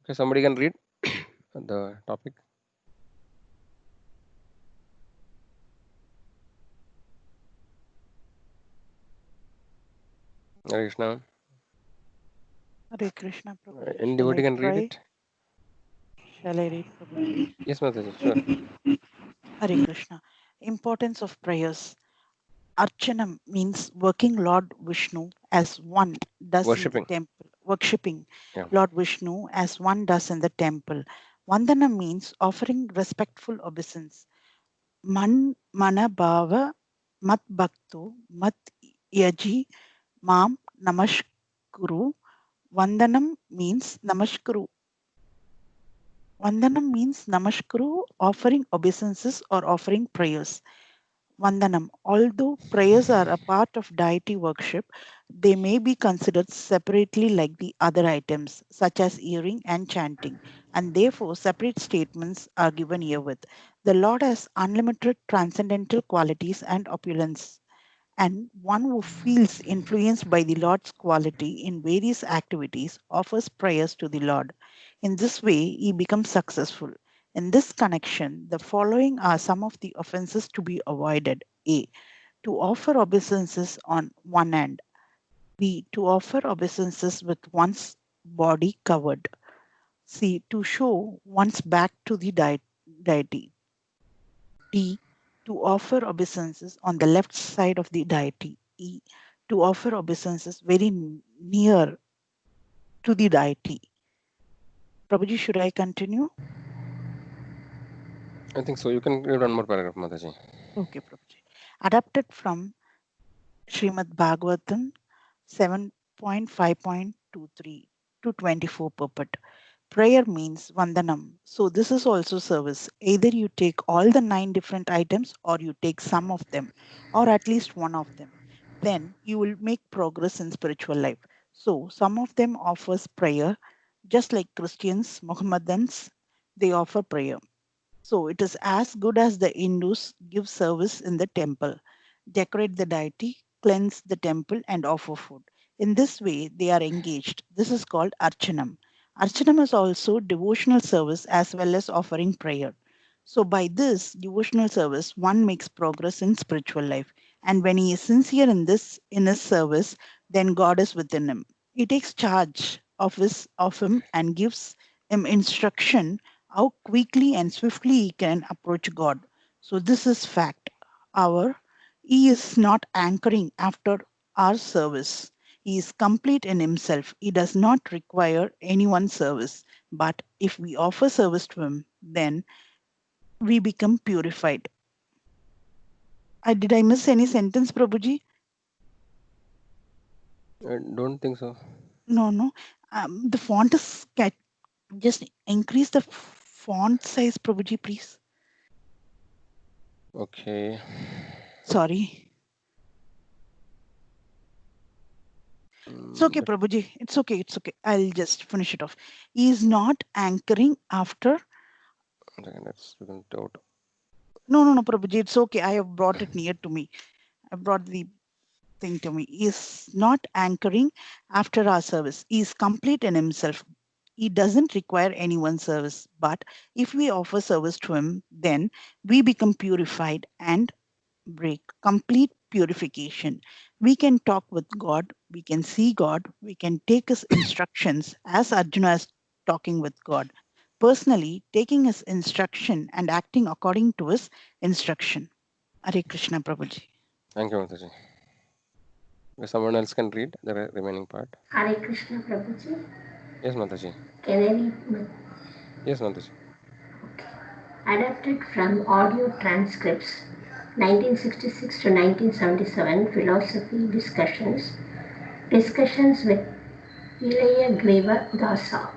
Okay, somebody can read the topic. Hare Krishna. Hare Krishna, Prabhuji. Any Shall devotee I can read try? it. Shall I read, Prabhuji? Yes, Mataji. Sure. Hare Krishna. Importance of prayers. Archanam means working Lord Vishnu as one does in the Worshipping. temple. Worshipping Yeah. Lord Vishnu as one does in the temple. Vandanam means offering respectful obeisance. Mana bhava mat bhakto mat yaji mam namashkuru. Vandanam means namashkuru. Vandanam means namaskuru, offering obeisances or offering prayers. Vandanam. Although prayers are a part of deity worship, they may be considered separately like the other items, such as hearing and chanting, and therefore separate statements are given herewith. The Lord has unlimited transcendental qualities and opulence, and one who feels influenced by the Lord's quality in various activities offers prayers to the Lord. In this way, he becomes successful. In this connection, the following are some of the offenses to be avoided. A. To offer obeisances on one hand. B. To offer obeisances with one's body covered. C. To show one's back to the deity. D. To offer obeisances on the left side of the deity. E. To offer obeisances very near to the deity. Prabhuji, should I continue? I think so. You can read one more paragraph, Mataji. Okay, Prabhuji. Adapted from Srimad Bhagavatam 7.5.23 to 24 purport. Prayer means vandanam. So this is also service. Either you take all the 9 different items or you take some of them or at least one of them. Then you will make progress in spiritual life. So some of them offers prayer, just like Christians, Mohammedans, they offer prayer. So it is as good as the Hindus give service in the temple, decorate the deity, cleanse the temple, and offer food. In this way, they are engaged. This is called Archanam. Archanam is also devotional service as well as offering prayer. So by this devotional service, one makes progress in spiritual life. And when he is sincere in his service, then God is within him. He takes charge of him and gives him instruction how quickly and swiftly he can approach God. So this is fact. Our he is not anchoring after our service. He is complete in himself. He does not require anyone's service. But if we offer service to him, then we become purified. Did I miss any sentence, Prabhuji? I don't think so. No, no. The font is just increase the font size, Prabhuji, please. Okay. Sorry. It's okay, But Prabhuji. It's okay. It's okay. I'll just finish it off. He is not anchoring after. okay, let's we can out. No, no, no, Prabhuji. It's okay. I have brought it near to me. I brought the thing to me. He is not anchoring after our service. He is complete in himself. He doesn't require anyone's service. But if we offer service to him, then we become purified and break complete purification. We can talk with God, we can see God, we can take his instructions as Arjuna is talking with God. Personally, taking his instruction and acting according to his instruction. Hare Krishna Prabhuji. Thank you, Mataji. If someone else can read the remaining part. Hare Krishna Prabhuji. Yes, Mataji. Can I read? Yes, Mataji. Okay. Adapted from audio transcripts 1966 to 1977 philosophy discussions. Discussions with Ilaya Greva Dasa.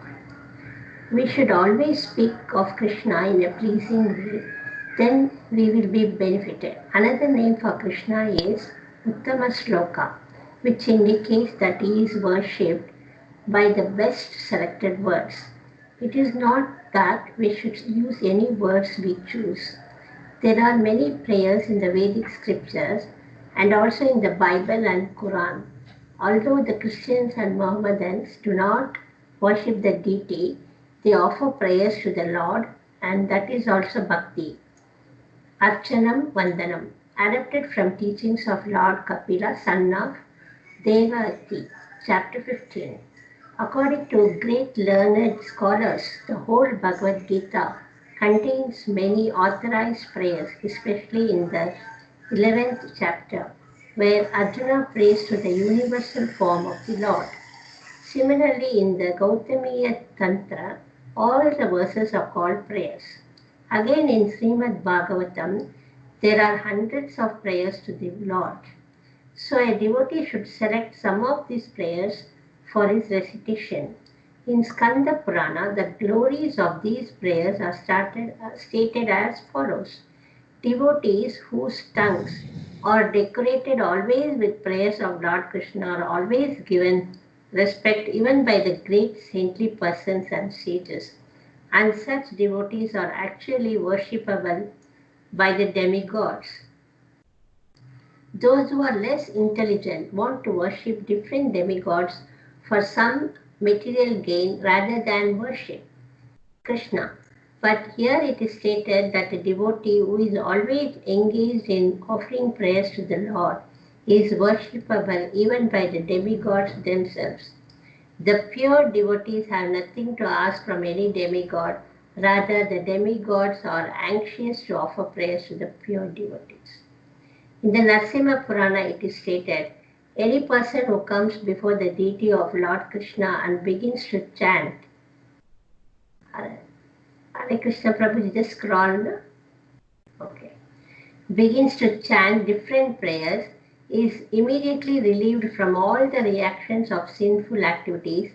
We should always speak of Krishna in a pleasing way, then we will be benefited. Another name for Krishna is Uttama Sloka, which indicates that he is worshipped by the best selected words. It is not that we should use any words we choose. There are many prayers in the Vedic scriptures and also in the Bible and Quran. Although the Christians and Mohammedans do not worship the deity, They offer prayers to the Lord, and that is also bhakti. Archanam Vandanam, adapted from teachings of Lord Kapila, son of Devaki, chapter 15. According to great learned scholars, the whole Bhagavad Gita contains many authorized prayers, especially in the 11th chapter, where Arjuna prays to the universal form of the Lord. Similarly, in the Gautamiya Tantra, all the verses are called prayers. Again, in Srimad Bhagavatam, there are hundreds of prayers to the Lord. So a devotee should select some of these prayers for his recitation. In Skanda Purana, the glories of these prayers are stated as follows. Devotees whose tongues are decorated always with prayers of Lord Krishna are always given respect even by the great saintly persons and sages. And such devotees are actually worshipable by the demigods. Those who are less intelligent want to worship different demigods for some material gain rather than worship Krishna. But here it is stated that a devotee who is always engaged in offering prayers to the Lord is worshipable even by the demigods themselves. The pure devotees have nothing to ask from any demigod, rather, the demigods are anxious to offer prayers to the pure devotees. In the Narasimha Purana, it is stated, any person who comes before the deity of Lord Krishna and begins to chant, Hare Krishna Prabhu, just scroll, okay, begins to chant different prayers, is immediately relieved from all the reactions of sinful activities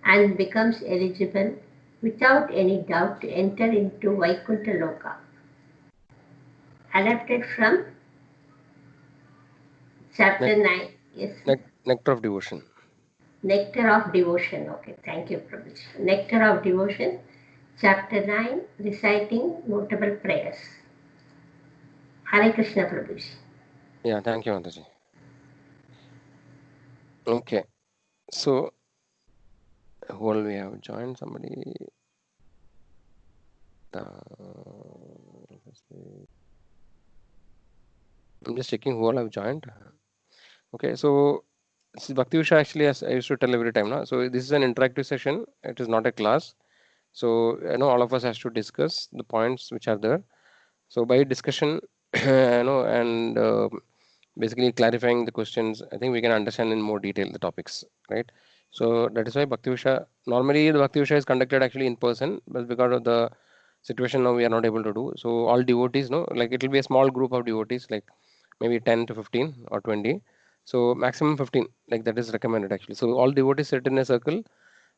and becomes eligible without any doubt to enter into Vaikuntha Loka. Adapted from chapter 9. Yes. Nectar of Devotion. Nectar of Devotion. Okay, thank you, Prabhuji. Nectar of Devotion, chapter 9, reciting notable prayers. Hare Krishna, Prabhuji. Yeah, thank you, Mataji. Okay, so who all we have joined? Somebody. I'm just checking who all have joined. Okay, so this is Bhakti Usha actually, as I used to tell every time. No? So this is an interactive session. It is not a class. So all of us has to discuss the points which are there. So by discussion, and basically clarifying the questions, I think we can understand in more detail the topics, right? So that is why Bhakti Usha, normally the Bhakti Usha is conducted actually in person, but because of the situation now we are not able to do. So all devotees, like it will be a small group of devotees, like maybe 10 to 15 or 20. So maximum 15, like that is recommended actually. So all devotees sit in a circle,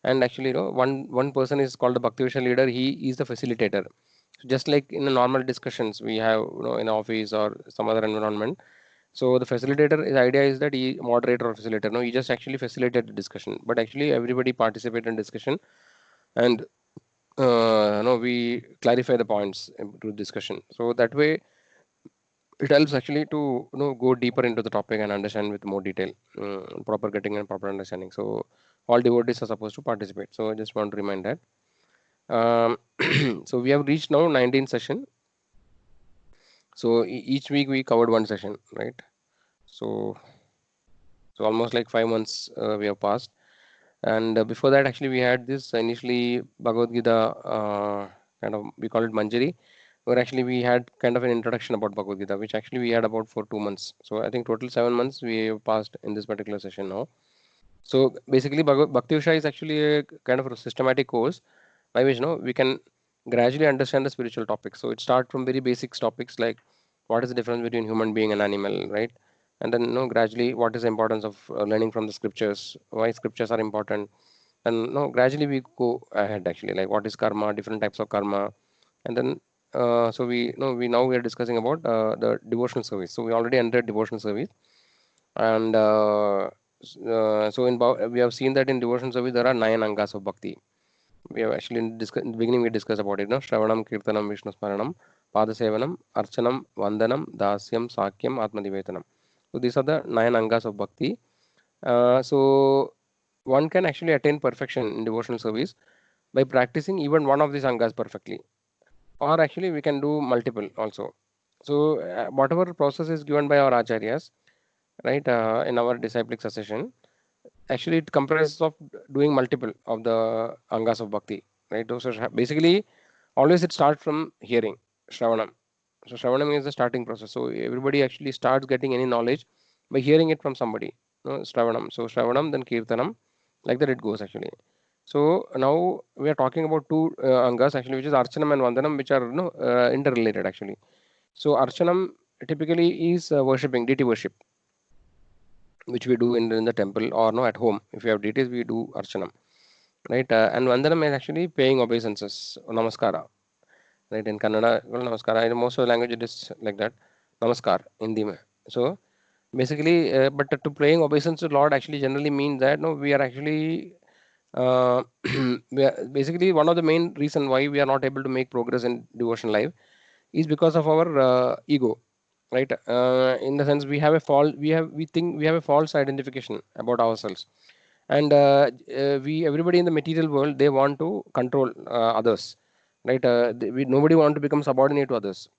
and actually, one person is called the Bhakti Usha leader. He is the facilitator. So just like in the normal discussions we have, in office or some other environment. So the facilitator, his idea is that he moderator or facilitator. No, he just actually facilitate the discussion, but actually everybody participate in discussion, and we clarify the points to discussion. So that way it helps actually to go deeper into the topic and understand with more detail, proper getting and proper understanding. So all devotees are supposed to participate. So I just want to remind that. So we have reached now 19th session. So each week we covered one session, right? So almost like 5 months we have passed. And before that, actually, we had this initially Bhagavad Gita, kind of, we call it Manjari, where actually we had kind of an introduction about Bhagavad Gita, which actually we had about for 2 months. So I think total 7 months we have passed in this particular session now. So basically, Bhakti Usha is actually a kind of a systematic course by which we can gradually understand the spiritual topics. So it starts from very basic topics like what is the difference between human being and animal, right? And then gradually what is the importance of learning from the scriptures, why scriptures are important, and gradually we go ahead actually, like what is karma, different types of karma, and then so we are discussing about the devotional service. So we already entered devotional service, and so we have seen that in devotional service there are 9 angas of bhakti. We have actually in the beginning we discussed about it, Shravanam, Kirtanam, Vishnu Smaranam, Padasevanam, Archanam, Vandanam, Dasyam, Sakyam, Atmadivetanam. So these are the 9 angas of bhakti. So one can actually attain perfection in devotional service by practicing even one of these angas perfectly, or actually we can do multiple also. So whatever process is given by our acharyas, right, in our disciplic succession, actually it comprises of doing multiple of the angas of bhakti, right? So basically, always it starts from hearing, shravanam. So shravanam is the starting process. So everybody actually starts getting any knowledge by hearing it from somebody. Shravanam. So shravanam, then kirtanam, like that it goes actually. So now we are talking about two angas actually, which is archanam and vandanam, which are interrelated actually. So archanam typically is worshipping, deity worship, which we do in the temple or no at home. If you have deities, we do archanam, right? And vandanam is actually paying obeisances, namaskara, right? In Kannada, well, namaskara. In most of the language, it is like that, namaskar, Hindi mein. So basically, but to paying obeisance to Lord actually generally means that no, we are actually basically one of the main reason why we are not able to make progress in devotion life is because of our ego, right? In the sense we have a false, we think we have a false identification about ourselves, and we everybody in the material world they want to control others, right? Nobody want to become subordinate to others.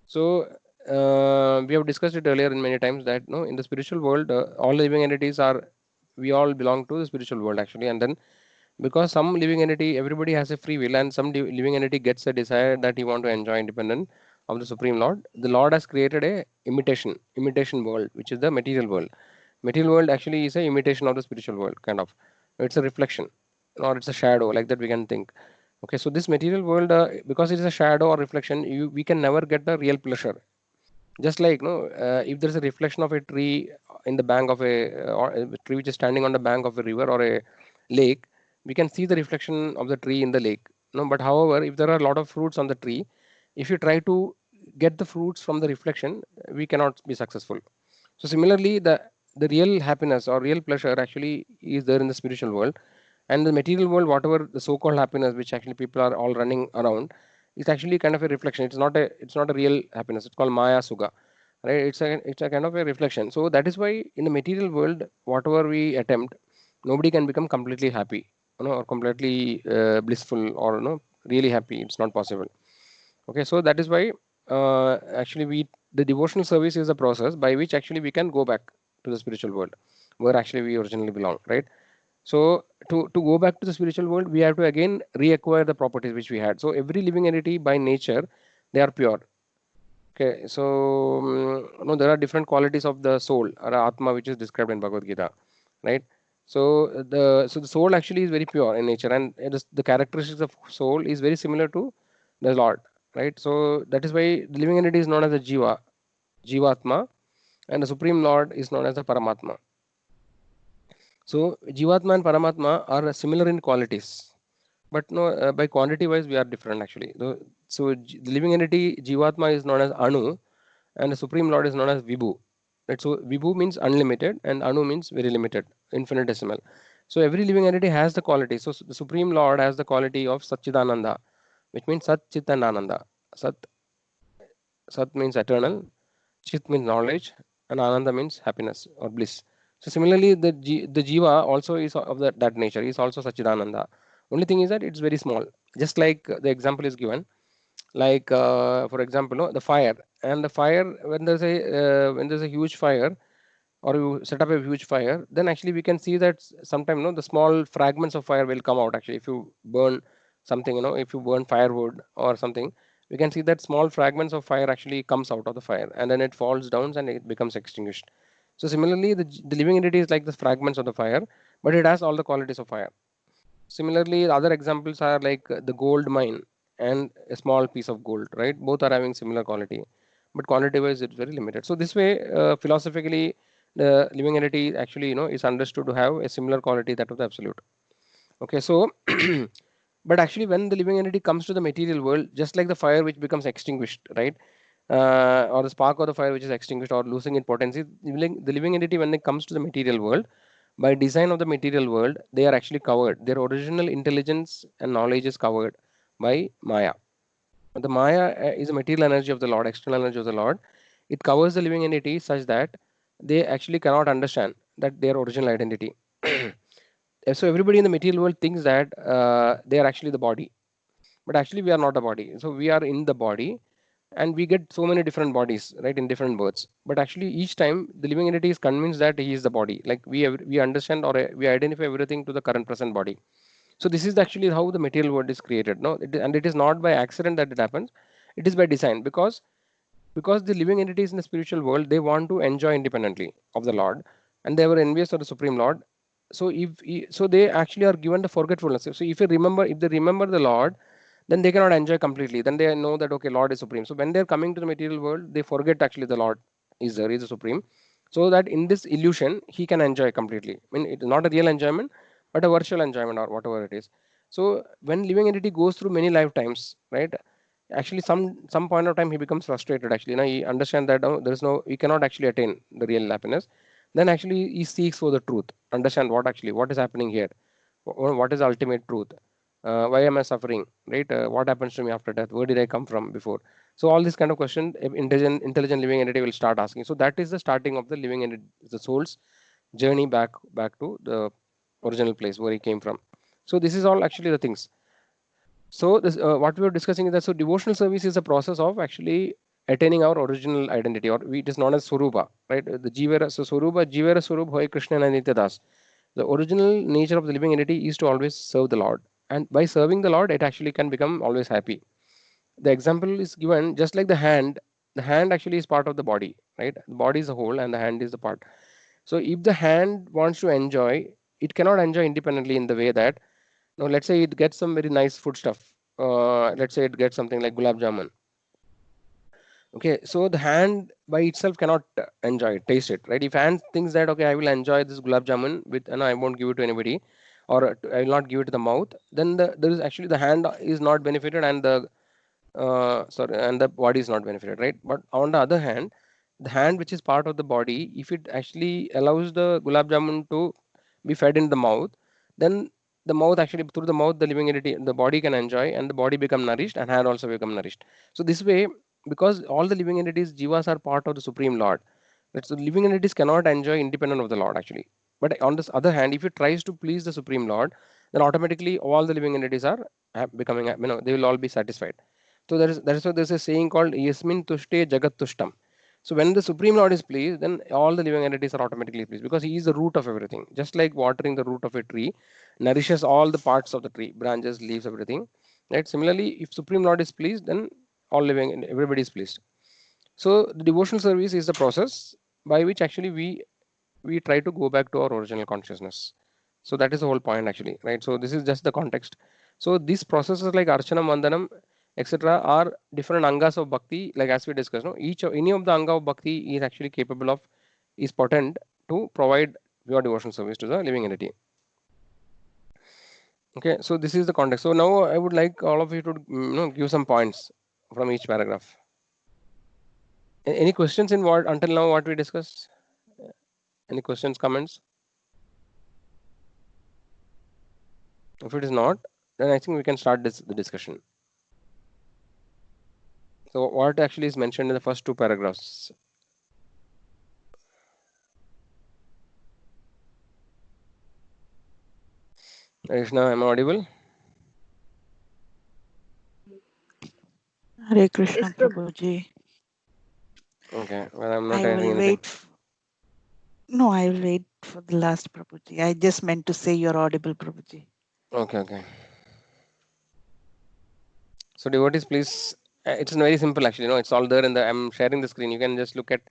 So we have discussed it earlier in many times that no, in the spiritual world, all living entities are, we all belong to the spiritual world actually, and then because some living entity, everybody has a free will, and some living entity gets a desire that he want to enjoy independent of the Supreme Lord. The Lord has created a imitation world, which is the material world. Material world actually is a imitation of the spiritual world, kind of. It's a reflection, or it's a shadow, like that we can think. Okay, so this material world, because it is a shadow or reflection, we can never get the real pleasure. Just like no, if there is a reflection of a tree in the bank of or a tree which is standing on the bank of a river or a lake, we can see the reflection of the tree in the lake. No, but however, if there are a lot of fruits on the tree, if you try to get the fruits from the reflection, we cannot be successful. So similarly, the real happiness or real pleasure actually is there in the spiritual world, and the material world, whatever the so-called happiness which actually people are all running around, is actually kind of a reflection. It's not a real happiness. It's called Maya Suga, right? It's a kind of a reflection. So that is why in the material world, whatever we attempt, nobody can become completely happy, or completely blissful, or really happy. It's not possible. Okay, so that is why actually the devotional service is a process by which actually we can go back to the spiritual world where actually we originally belong, right? So to go back to the spiritual world, we have to again reacquire the properties which we had. So every living entity by nature, they are pure. Okay, so there are different qualities of the soul or atma which is described in Bhagavad Gita, right? So the soul actually is very pure in nature, and the characteristics of soul is very similar to the Lord, right? So that is why the living entity is known as the Jivatma, and the Supreme Lord is known as the Paramatma. So Jivatma and Paramatma are similar in qualities, but no, by quantity wise we are different actually. So the living entity Jivatma is known as Anu, and the Supreme Lord is known as Vibhu. Right? So Vibhu means unlimited, and Anu means very limited, infinitesimal. So every living entity has the quality. So the Supreme Lord has the quality of Satchidananda, which means Sat Chit and Ananda. Sat Sat means eternal, Chit means knowledge, and Ananda means happiness or bliss. So similarly, the Jiva also is of that nature. Is also Satchidananda. Only thing is that it's very small. Just like the example is given, like for example, the fire, and the fire, when there's a huge fire, or you set up a huge fire, then actually we can see that sometimes the small fragments of fire will come out. Actually, if you burn something, if you burn firewood or something, we can see that small fragments of fire actually comes out of the fire, and then it falls down and it becomes extinguished. So similarly, the living entity is like the fragments of the fire, but it has all the qualities of fire. Similarly, other examples are like the gold mine and a small piece of gold, right? Both are having similar quality, but quantity wise it's very limited. So this way, philosophically, the living entity actually, is understood to have a similar quality that of the absolute. Okay, so but actually when the living entity comes to the material world, just like the fire which becomes extinguished, right? Or the spark of the fire which is extinguished or losing in potency, the living entity when it comes to the material world, by design of the material world, they are actually covered. Their original intelligence and knowledge is covered by Maya. The Maya is a material energy of the Lord, external energy of the Lord. It covers the living entity such that they actually cannot understand that their original identity. So everybody in the material world thinks that they are actually the body, but actually we are not a body. So we are in the body, and we get so many different bodies, right, in different births. But actually each time the living entity is convinced that he is the body. Like we understand, or we identify everything to the current present body. So this is actually how the material world is created. No, and it is not by accident that it happens. It is by design, because the living entities in the spiritual world, they want to enjoy independently of the Lord, and they were envious of the Supreme Lord. So so they actually are given the forgetfulness. So if they remember the Lord, then they cannot enjoy completely. Then they know that okay, Lord is supreme. So when they're coming to the material world, they forget actually the Lord is there, is the supreme. So that in this illusion, he can enjoy completely. I mean, it's not a real enjoyment, but a virtual enjoyment or whatever it is. So when living entity goes through many lifetimes, right? Actually, some point of time he becomes frustrated. Actually, he understand that there is no, he cannot actually attain the real happiness. Then actually he seeks for the truth. Understand what is happening here. What is the ultimate truth? Why am I suffering? Right? What happens to me after death? Where did I come from before? So all these kind of question, intelligent living entity will start asking. So that is the starting of the living entity, the soul's journey back to the original place where he came from. So this is all actually the things. So this, what we were discussing is that so devotional service is a process of actually attaining our original identity, or it is known as Swarupa, right? The Jivera, so Swarupa, Jivera Swarup Hoy Krishna and Nityadas. The original nature of the living entity is to always serve the Lord, and by serving the Lord, it actually can become always happy. The example is given just like the hand. The hand actually is part of the body, right? The body is a whole, and the hand is the part. So if the hand wants to enjoy, it cannot enjoy independently in the way that now, let's say it gets some very nice food stuff. Let's say it gets something like gulab jamun. Okay, so the hand by itself cannot enjoy it, taste it, right? If hand thinks that okay, I will enjoy this gulab jamun with, and I won't give it to anybody, or I will not give it to the mouth, then there is actually the hand is not benefited, and the sorry, and the body is not benefited, right? But on the other hand, the hand which is part of the body, if it actually allows the gulab jamun to be fed in the mouth, then the mouth actually, through the mouth, the living entity, the body can enjoy, and the body become nourished, and hand also become nourished. So this way, because all the living entities, jivas, are part of the supreme Lord, right? So living entities cannot enjoy independent of the Lord actually. But on this other hand, if it tries to please the supreme Lord, then automatically all the living entities are becoming, they will all be satisfied. So that is why there's a saying called Yasmin Tushte Jagat Tushtam. So when the Supreme Lord is pleased, then all the living entities are automatically pleased, because He is the root of everything. Just like watering the root of a tree nourishes all the parts of the tree, branches, leaves, everything. Right? Similarly, if Supreme Lord is pleased, then all living everybody is pleased. So the devotional service is the process by which actually we try to go back to our original consciousness. So that is the whole point actually, right? So this is just the context. So these processes like Archanam, Vandanam, etc. are different angas of bhakti, like as we discussed. No, any of the anga of bhakti is actually capable of, is potent to provide your devotional service to the living entity. Okay, so this is the context. So now I would like all of you to give some points from each paragraph. Any questions in what until now what we discussed? Any questions, comments? If it is not, then I think we can start the discussion. So what actually is mentioned in the first two paragraphs? Krishna, am I audible? Hare Krishna, Yes, Prabhu. Prabhuji. Okay, well, I'm not I hearing will anything. wait. No, I will wait for the last Prabhuji. I just meant to say you're audible, Prabhuji. Okay, okay. So devotees, please, it's very simple actually. It's all there in the, I'm sharing the screen. You can just look at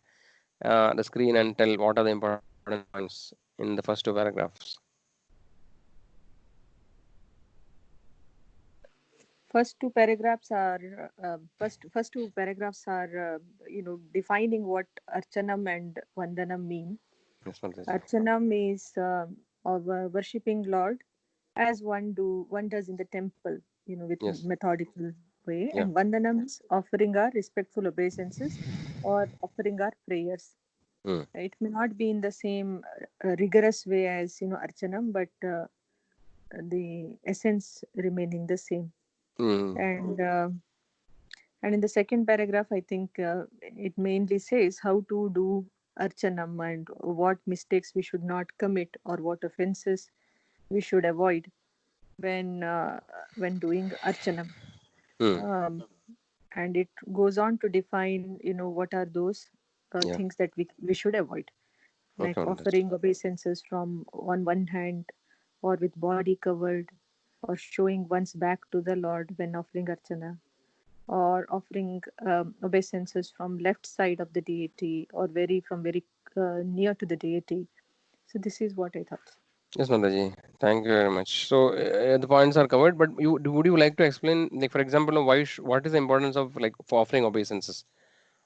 the screen and tell what are the important points in the first two paragraphs. First two paragraphs are first two paragraphs are defining what Archanam and Vandanam mean. Yes, Mataji. Archanam is of worshipping Lord as one does in the temple, with Yes. methodical way, Yeah. and Vandanam is offering our respectful obeisances or offering our prayers. Mm. It may not be in the same rigorous way as Archanam, but the essence remaining the same. Mm. And in the second paragraph, I think it mainly says how to do archanam and what mistakes we should not commit or what offenses we should avoid when doing archanam. Hmm. And it goes on to define, what are those Yeah. things that we should avoid, Okay, like Mataji. offering obeisances from on one hand, or with body covered, or showing one's back to the Lord when offering archana, or offering obeisances from left side of the deity, or very near to the deity. So this is what I thought. Yes, Mataji. Thank you very much. So the points are covered, but would you like to explain, like for example, what is the importance of like for offering obeisances?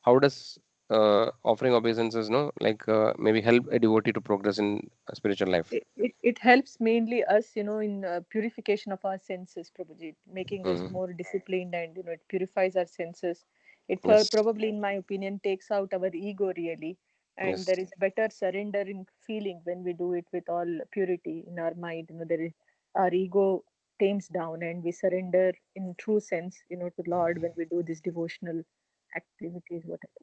How does offering obeisances, no, like maybe help a devotee to progress in a spiritual life? It helps mainly us, in purification of our senses, Prabhuji, making us Hmm. more disciplined, and it purifies our senses. It Yes. probably, in my opinion, takes out our ego really, and Yes. there is better surrendering feeling when we do it with all purity in our mind. There is our ego tames down, and we surrender in true sense, to Lord when we do these devotional activities. Whatever.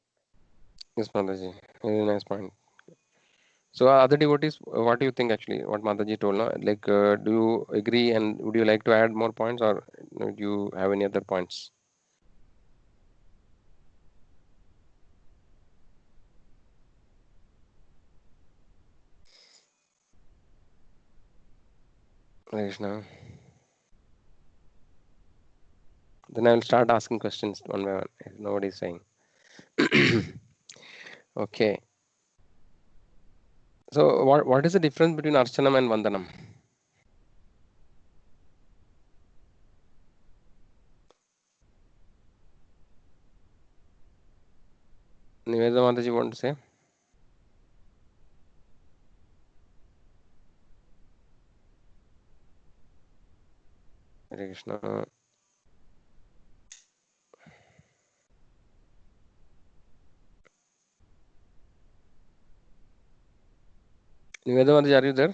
Yes, Mataji. Very nice point. So, other devotees, what do you think actually? What Mataji told, no? Like, do you agree and would you like to add more points or do you have any other points? Krishna. Then I'll start asking questions one by one if nobody's saying. Okay. So, what is the difference between Archanam and Vandanam? Niveda Mataji want to say? Hare Krishna. Niveda Mataji, are you there? I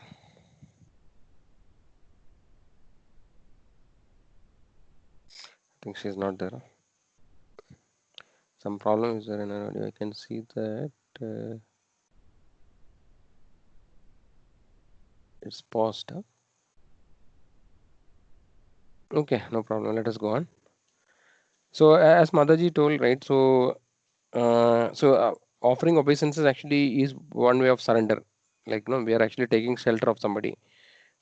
think she's not there. Some problem is there in her audio. I can see that it's paused. Huh? Okay, no problem. Let us go on. So, as Mataji told, right? So, offering obeisances actually is one way of surrender. Like, no, we are actually taking shelter of somebody.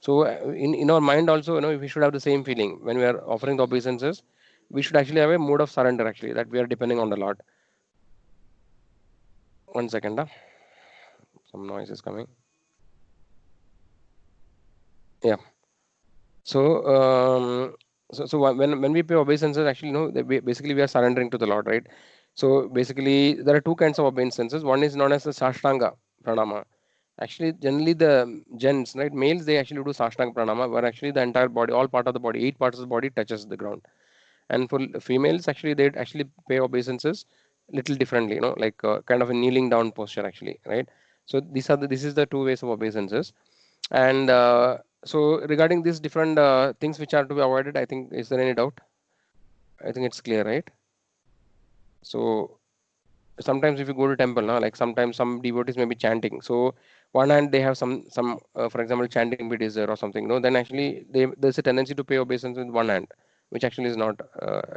So, in our mind also, we should have the same feeling when we are offering the obeisances. We should actually have a mode of surrender. Actually, that we are depending on the Lord. One second, huh? Some noise is coming. Yeah. So, when we pay obeisances, actually, basically we are surrendering to the Lord, right? So basically, there are two kinds of obeisances. One is known as the Sashtanga Pranama. Actually, generally the gents, right, males, they actually do Sashtanga Pranama, where actually the entire body, all part of the body, 8 parts of the body touches the ground. And for females, actually, they actually pay obeisances little differently, like kind of a kneeling down posture, actually, right? So this is the two ways of obeisances. And so regarding these different things which are to be avoided, I think, is there any doubt? I think it's clear, right? So sometimes if you go to temple, now, like sometimes some devotees may be chanting. So one hand they have some for example, chanting bit is there or something. No, then actually there's a tendency to pay obeisance with one hand, which actually is not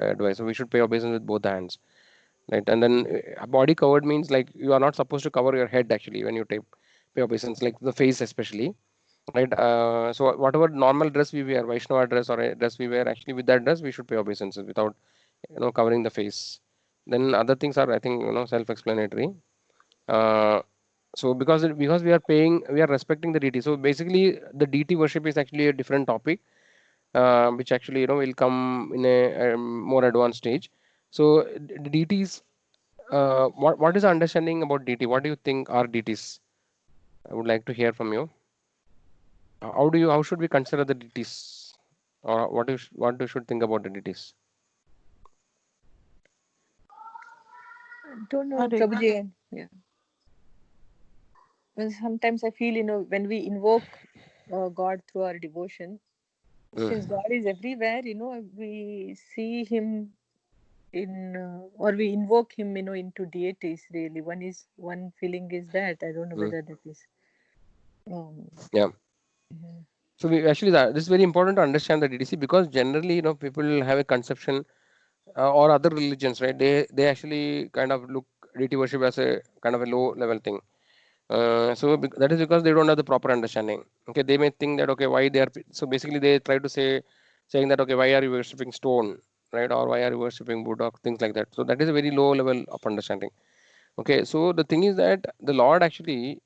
advised. So we should pay obeisance with both hands, right? And then body covered means like you are not supposed to cover your head actually when you pay obeisance, like the face especially, right? So whatever normal dress we wear, Vaishnava dress or a dress we wear, actually with that dress we should pay obeisances without covering the face. Then other things are, I think, self-explanatory. uh, so because we are respecting the deity. So basically the deity worship is actually a different topic, which actually will come in a more advanced stage. So deities, what is the understanding about deity? What do you think are deities? I would like to hear from you. How should we consider the deities, or what you should think about the deities? Don't know, Hare Prabhuji. Yeah. Well, sometimes I feel, when we invoke God through our devotion, since Mm. God is everywhere, we see Him or we invoke Him, into deities. Really, one feeling is that I don't know Mm. whether that is. Um, Yeah. yeah. So we actually this is very important to understand the DDC, because generally, people have a conception, or other religions, right? They actually kind of look deity worship as a kind of a low level thing. So that is because they don't have the proper understanding. Okay, they may think that, okay, why they are, so basically they try to saying that, okay, why are you worshipping stone, right? Or why are you worshipping Buddha, things like that. So that is a very low level of understanding. Okay, so the thing is that the Lord actually,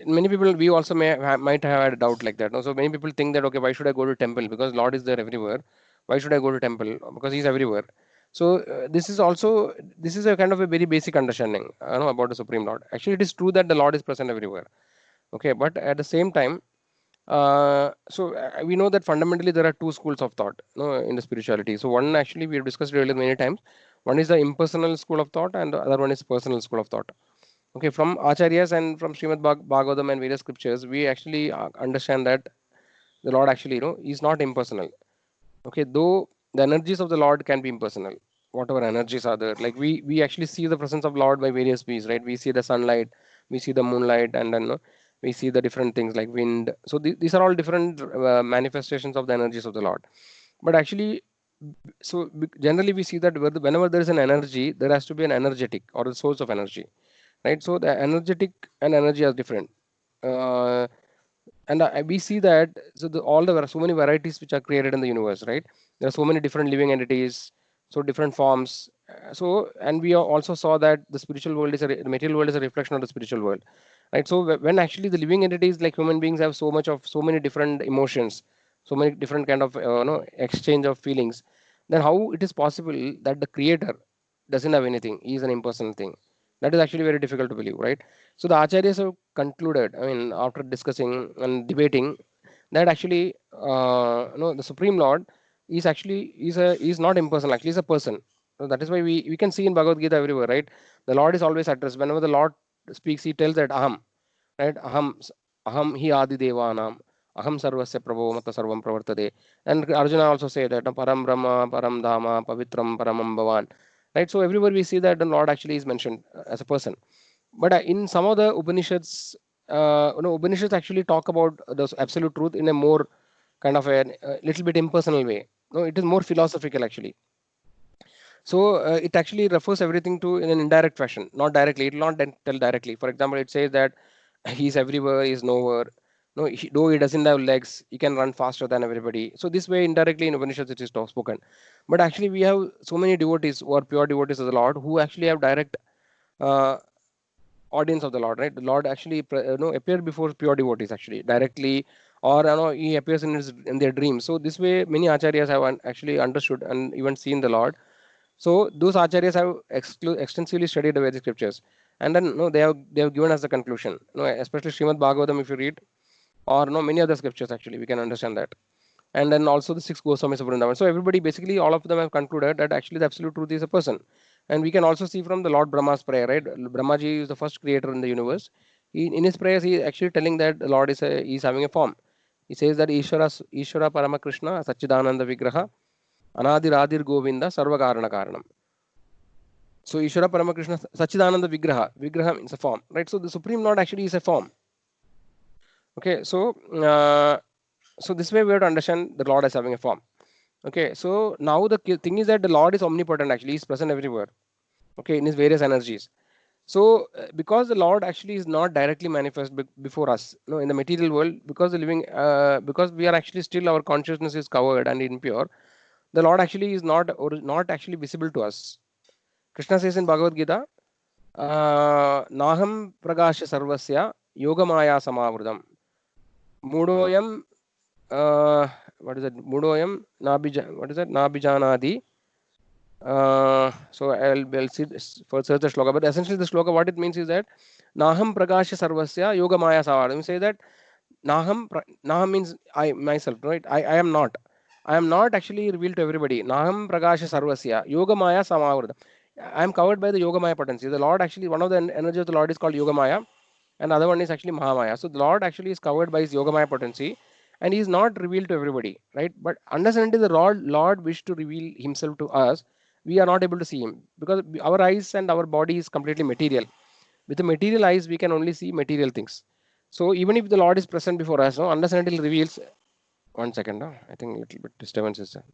many people, we also might have had a doubt like that. No? So many people think that, okay, why should I go to temple? Because Lord is there everywhere. Why should I go to temple? Because He's everywhere. So this is a kind of a very basic understanding, about the Supreme Lord. Actually, it is true that the Lord is present everywhere. Okay, but at the same time, we know that fundamentally there are two schools of thought, in the spirituality. So one, actually, we have discussed earlier many times. One is the impersonal school of thought, and the other one is personal school of thought. Okay, from Acharyas and from Srimad Bhagavatam and various scriptures, we actually understand that the Lord actually, is not impersonal. Okay, though the energies of the Lord can be impersonal, whatever energies are there. Like we actually see the presence of Lord by various ways, right? We see the sunlight, we see the moonlight, and then we see the different things like wind. So these are all different manifestations of the energies of the Lord. But actually, generally we see that whenever there is an energy, there has to be an energetic or a source of energy, right? So the energetic and energy are different. And we see that, so there are so many varieties which are created in the universe, right? There are so many different living entities, so different forms. And we also saw that the spiritual world the material world is a reflection of the spiritual world, right? So when actually the living entities like human beings have so many different emotions, so many different kind of exchange of feelings, then how it is possible that the creator doesn't have anything? He is an impersonal thing. That is actually very difficult to believe, right? So the acharyas have concluded, I mean, after discussing and debating, that actually, the Supreme Lord is actually is not impersonal. Actually, he's a person. So that is why we can see in Bhagavad Gita everywhere, right? The Lord is always addressed. Whenever the Lord speaks, he tells that aham, right? Aham hi adi devanam, aham sarvasya prabho matta sarvam pravartade. And Arjuna also say that param brahma, param dhama, pavitram paramam bhavan, right? So everywhere we see that the Lord actually is mentioned as a person. But in some of the Upanishads, Upanishads actually talk about the absolute truth in a more kind of a little bit impersonal way. No, it is more philosophical actually. So it actually refers everything to in an indirect fashion, not directly. It will not tell directly. For example, it says that he's everywhere, he's nowhere. No, though he doesn't have legs, he can run faster than everybody. So this way, indirectly in Upanishads, it is spoken. But actually, we have so many devotees who are pure devotees of the Lord, who actually have direct uh, audience of the Lord, right? The Lord actually appeared before pure devotees actually directly, or he appears in their dreams. So this way, many acharyas have actually understood and even seen the Lord. So those acharyas have extensively studied the Vedic scriptures, and then they have given us the conclusion. Especially Srimad Bhagavatam, if you read, or many other scriptures actually, we can understand that. And then also the six Goswamis of Vrindavan. So everybody, basically, all of them have concluded that actually the absolute truth is a person. And we can also see from the Lord Brahma's prayer, right? Brahmaji is the first creator in the universe. In his prayers, he is actually telling that the Lord is having a form. He says that Ishvara Parama Krishna Sachidananda Vigraha Anadir Adir Govinda Sarvakarana Karanam. So Ishvara Parama Krishna Sachidananda Vigraha means a form, right? So the Supreme Lord actually is a form. Okay, so this way we have to understand the Lord as having a form. Okay, so now the thing is that the Lord is omnipotent. Actually, He's present everywhere. Okay, in His various energies. So because the Lord actually is not directly manifest before us, in the material world, because because we are actually still, our consciousness is covered and impure. The Lord actually is not actually visible to us. Krishna says in Bhagavad Gita, Naham Pragasha Sarvasya Yogamaya Samavridam. Mudoyam, what is it? Mudoyam what is it? Nabijanadi. So I'll see for search the shloka. But essentially, the shloka, what it means is that Naham Pragasha Sarvasya Yogamaya Samavridam. We say that Naham means I myself, right? I am not. I am not actually revealed to everybody. Naham Pragasha Sarvasya Yogamaya Samavridam. I am covered by the Yogamaya potency. The Lord actually, one of the energy of the Lord is called Yogamaya, and the other one is actually Mahamaya. So the Lord actually is covered by his Yogamaya potency, and he is not revealed to everybody, right? But unless and until the Lord wished to reveal himself to us, we are not able to see him, because our eyes and our body is completely material. With the material eyes, we can only see material things. So even if the Lord is present before us, no, unless and until reveals. One second, no? I think a little bit disturbance is there.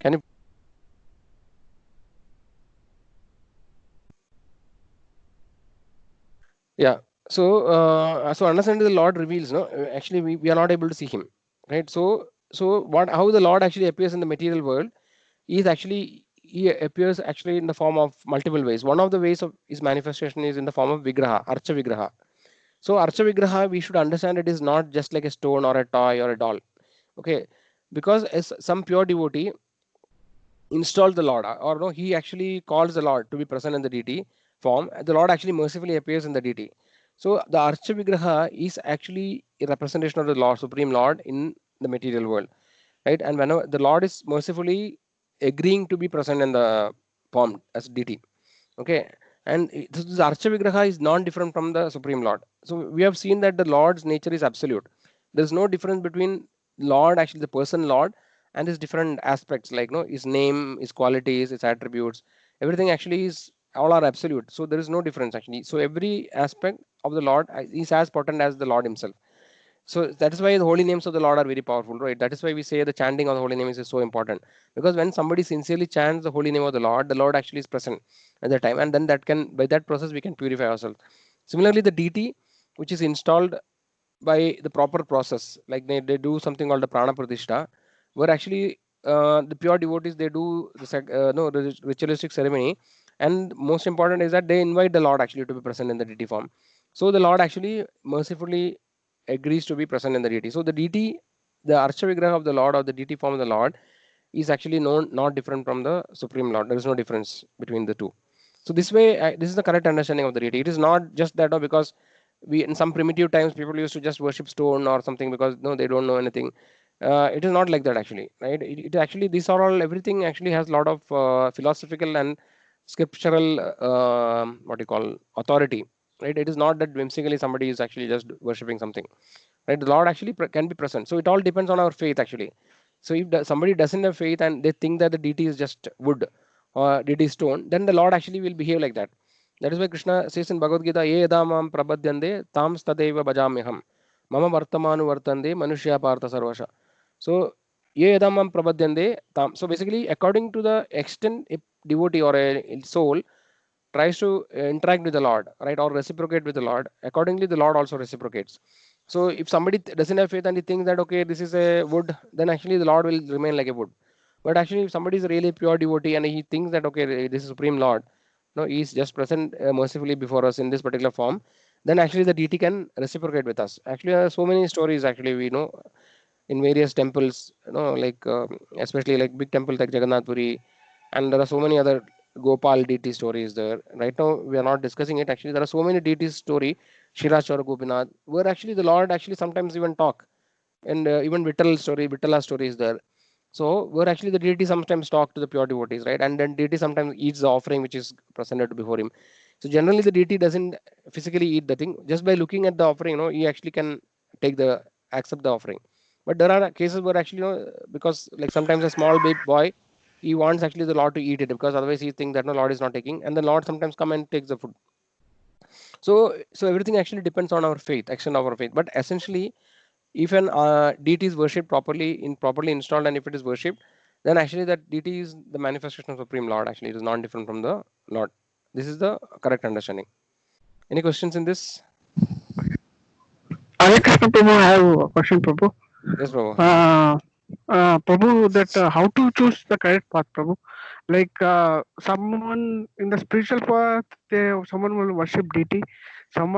Can you? Yeah. So unless and until the Lord reveals, no, actually we are not able to see Him, right? So what? How the Lord actually appears in the material world is actually He appears actually in the form of multiple ways. One of the ways of His manifestation is in the form of Vigraha, Archa Vigraha. So Archa Vigraha, we should understand it is not just like a stone or a toy or a doll. Okay, because as some pure devotee installed the Lord, or no, he actually calls the Lord to be present in the deity form. The Lord actually mercifully appears in the deity. So the Archa Vigraha is actually a representation of the Lord, Supreme Lord in the material world, right? And whenever the Lord is mercifully agreeing to be present in the form as deity, okay, and this Archa Vigraha is non-different from the Supreme Lord. So we have seen that the Lord's nature is absolute. There's no difference between Lord, actually the person Lord, and his different aspects like no his name, his qualities, his attributes, everything actually is all are absolute. So there is no difference actually. So every aspect of the Lord is as potent as the Lord himself. So that is why the holy names of the Lord are very powerful, right? That is why we say the chanting of the holy names is so important. Because when somebody sincerely chants the holy name of the Lord actually is present at that time, and then that can by that process we can purify ourselves. Similarly, the deity which is installed by the proper process, like they do something called the prana pratishta, where actually the pure devotees they do the no the ritualistic ceremony, and most important is that they invite the Lord actually to be present in the deity form. So the Lord actually mercifully agrees to be present in the deity. So the deity, the Archa Vigraha of the Lord or the deity form of the Lord is actually known not different from the Supreme Lord. There is no difference between the two. So this way, this is the correct understanding of the deity. It is not just that, no, because we in some primitive times people used to just worship stone or something because no, they don't know anything. It is not like that actually, right? It actually these are all everything actually has a lot of philosophical and scriptural what you call authority, right? It is not that whimsically somebody is actually just worshipping something, right? The Lord actually can be present. So it all depends on our faith actually. So if somebody doesn't have faith and they think that the deity is just wood or deity is stone, then the Lord actually will behave like that. That is why Krishna says in Bhagavad Gita, ye edamam prabadyande tam stadeva bhajamyaham mama vartamanu vartande manushya partha sarvasha. So ye edamam prabadyande tam. So basically according to the extent a devotee or a soul tries to interact with the Lord, right, or reciprocate with the Lord, accordingly the Lord also reciprocates. So if somebody doesn't have faith and he thinks that okay, this is a wood, then actually the Lord will remain like a wood. But actually, if somebody is really pure devotee and he thinks that okay, this is Supreme Lord, no, he is just present mercifully before us in this particular form, then actually the deity can reciprocate with us. Actually, so many stories actually we know in various temples, like especially like big temples like Jagannath Puri, and there are so many other Gopal deity stories there. Right now, we are not discussing it. Actually, there are so many deities story, Shirachara Gopinath, where actually the Lord actually sometimes even talk, and even Vittala story is there. So where actually the deity sometimes talk to the pure devotees, right? And then deity sometimes eats the offering which is presented before him. So generally the deity doesn't physically eat the thing. Just by looking at the offering, he actually can accept the offering. But there are cases where actually, because like sometimes a small baby boy, he wants actually the Lord to eat it because otherwise he thinks that no Lord is not taking, and the Lord sometimes come and takes the food. So everything actually depends on our faith, action of our faith. But essentially, if an deity is worshipped properly installed, and if it is worshipped, then actually that deity is the manifestation of Supreme Lord. Actually, it is not different from the Lord. This is the correct understanding. Any questions in this? Hare Krishna Prabhu, I have a question, Prabhu. Yes, Prabhu. Prabhu, that how to choose the correct path, Prabhu? Like someone in the spiritual path, someone will worship deity. Someone